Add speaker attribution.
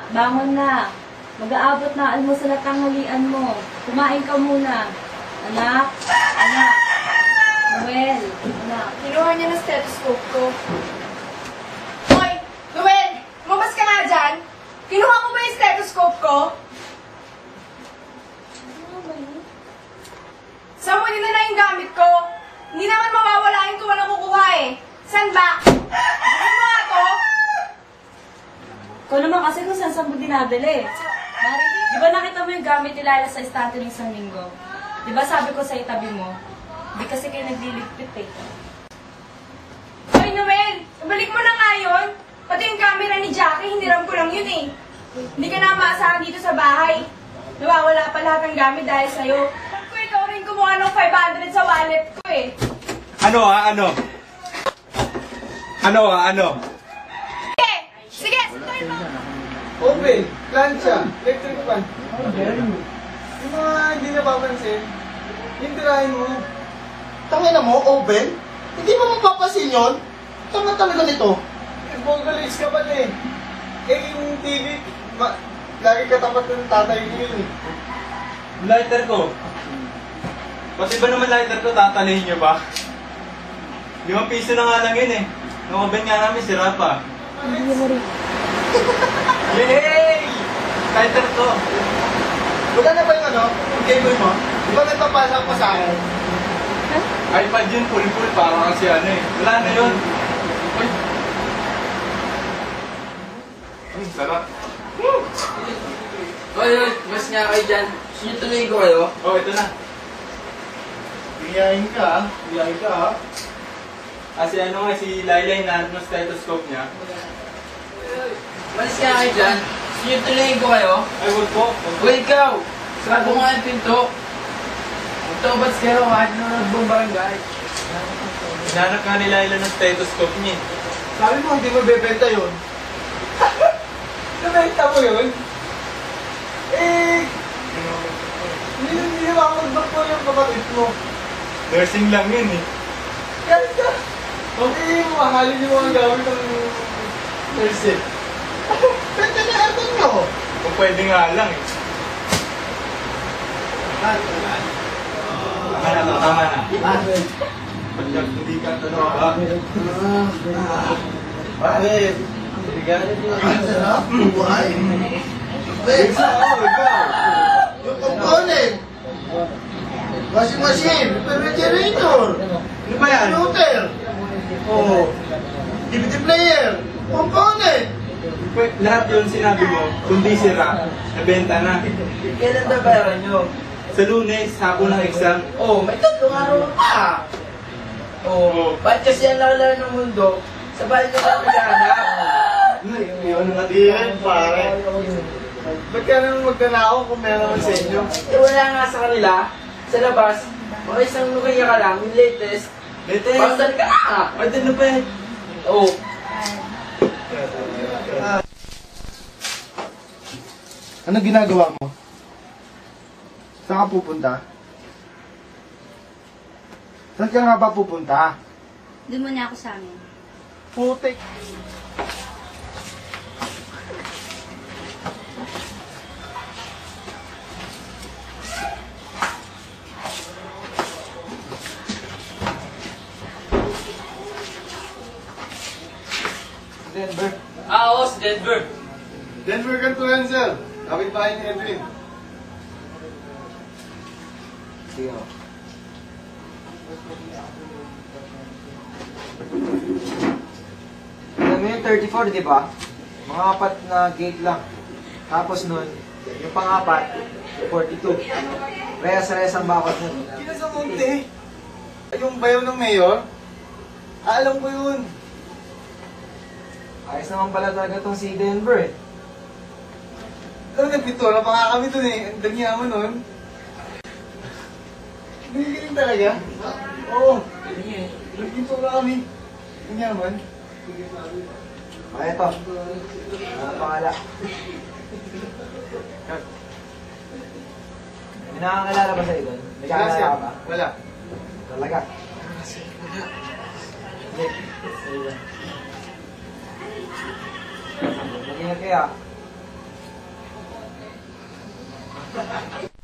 Speaker 1: Bangon na. Mag-aabot na almusal at tanghalian mo. Kumain ka muna. Anak. Anak. Noel. Anak.
Speaker 2: Kinuha niya ng stethoscope ko. Hoy! Noel! Lumabas ka nga dyan! Kinuha mo ba yung stethoscope ko? Saan mo din na yung gamit ko? Hindi naman mawawalain kung walang kukuha eh. San ba? Ano ba ako?
Speaker 1: Ikaw naman kasi kung saan mo dinabili. Marilig, di ba nakita mo yung gamit ni Laila sa estante ng isang linggo? Di ba sabi ko sa itabi mo? Hindi kasi kayo nagliligpit eh.
Speaker 2: Hoy Noel! Ibalik mo na nga yun! Pati yung camera ni Jackie, hiniram ko lang yun eh. Hindi ka na maasahan dito sa bahay. Nawawala pa lahat ng gamit dahil sa'yo. Kung ikaw rin kumuha ng 500 sa wallet ko eh.
Speaker 3: Ano?
Speaker 2: Sige! Sige! Suntuin mo!
Speaker 4: Oven, plancha, electric fan. Yung mga hindi napapansin, hintirahin mo.
Speaker 5: Tangina mo, oven? Hindi mo mapapasin yun? Tama talaga nito.
Speaker 4: Vocalist ka pala eh. Eh, yung TV, lagi katapat ng tatay mo yun eh.
Speaker 3: Lighter ko. Pati ba naman lighter ko, tatalihin nyo ba? 5 piso na nga lang yun eh. Nung oven nga namin, sira pa. Yay! Lighter ko.
Speaker 5: Wala na ba yung yung cable mo? Di ba nagpapasak pa sa akin?
Speaker 3: iPad yun, full para kasi ano eh. Wala na yun. Ay, sarap.
Speaker 6: Oy, mas nga kayo dyan. Sinutuloy ko kayo.
Speaker 3: Oh, ito na.
Speaker 5: Biyahin ka ha?
Speaker 3: Kasi ano nga, si Laila yung ng stethoscope niya.
Speaker 6: Malis nga kayo dyan. Sinutuloy ko kayo.
Speaker 3: Ay, wag po.
Speaker 6: Uy, ikaw! Sarado nga yung pinto. Magtobats kayo kahit na nagbong barangay.
Speaker 3: Hinanap nga ni Laila ng stethoscope niya.
Speaker 5: Sabi mo, hindi mo bebenta yun.
Speaker 4: Nabenta mo yun? Eh, hindi naman mag-doktor yung kapatid mo.
Speaker 3: Nursing lang yun eh.
Speaker 4: Ganda! Eh, mahalin yung mga gamit ng nurse eh.
Speaker 5: Benta na aircon nyo.
Speaker 3: Kung pwede nga lang eh. Tama na. Pagkat hindi ka tanong ba?
Speaker 5: Bakit? Ang sarap, buhay. Yung component. Washing machine, refrigerator.
Speaker 3: Ano ba yan?
Speaker 5: Computer. DVD player. Component.
Speaker 3: Lahat yun sinabi mo, kundi sira, nabenta na.
Speaker 6: Kailan na bayaran nyo?
Speaker 3: Sa Lunes, hapon ng exam.
Speaker 6: Oh, may 3 araw pa. Oh, ba't kasi ang lala ng mundo? Sa bahay nyo ka naghahanap.
Speaker 3: Yun ang
Speaker 4: Yan, pare. Ba't ka naman magkanao kung meron naman sa inyo?
Speaker 6: Eh, wala nga sa kanila. Sa labas, mga isang Nokia ka lang, yung latest. Basta ka na!
Speaker 3: Pwede na pa eh.
Speaker 6: Oh,
Speaker 5: Ano ginagawa mo? Saan ka pupunta? Saan ka nga ba pupunta?
Speaker 1: Doon muna ako sa amin.
Speaker 5: Putik.
Speaker 4: Denver.
Speaker 6: oo, si Denver.
Speaker 4: Denver Cantuan, sir. Kapit bahay ni Edwin.
Speaker 7: Alam mo yung 34, di ba? Mga 4 na gate lang. Tapos nun, yung pang-4, 42. Reyes ang bakot nun.
Speaker 4: Kina sa Monte. Yung bayaw ng mayor? Alam ko yun.
Speaker 7: Ayos naman pala talaga tong si Denver eh.
Speaker 4: Alam, nagpintura pa nga kami dun eh. Ang dami mo nun. Nagigiling talaga? Oo. Nagpintura kami. Ang yaman.
Speaker 7: O eto. Ano pangala? May nakakilala ba sa'yo doon? May kakilala ka ba?
Speaker 4: Wala.
Speaker 7: Talaga? Hindi. Mag-ingat kayo ah.
Speaker 5: Ano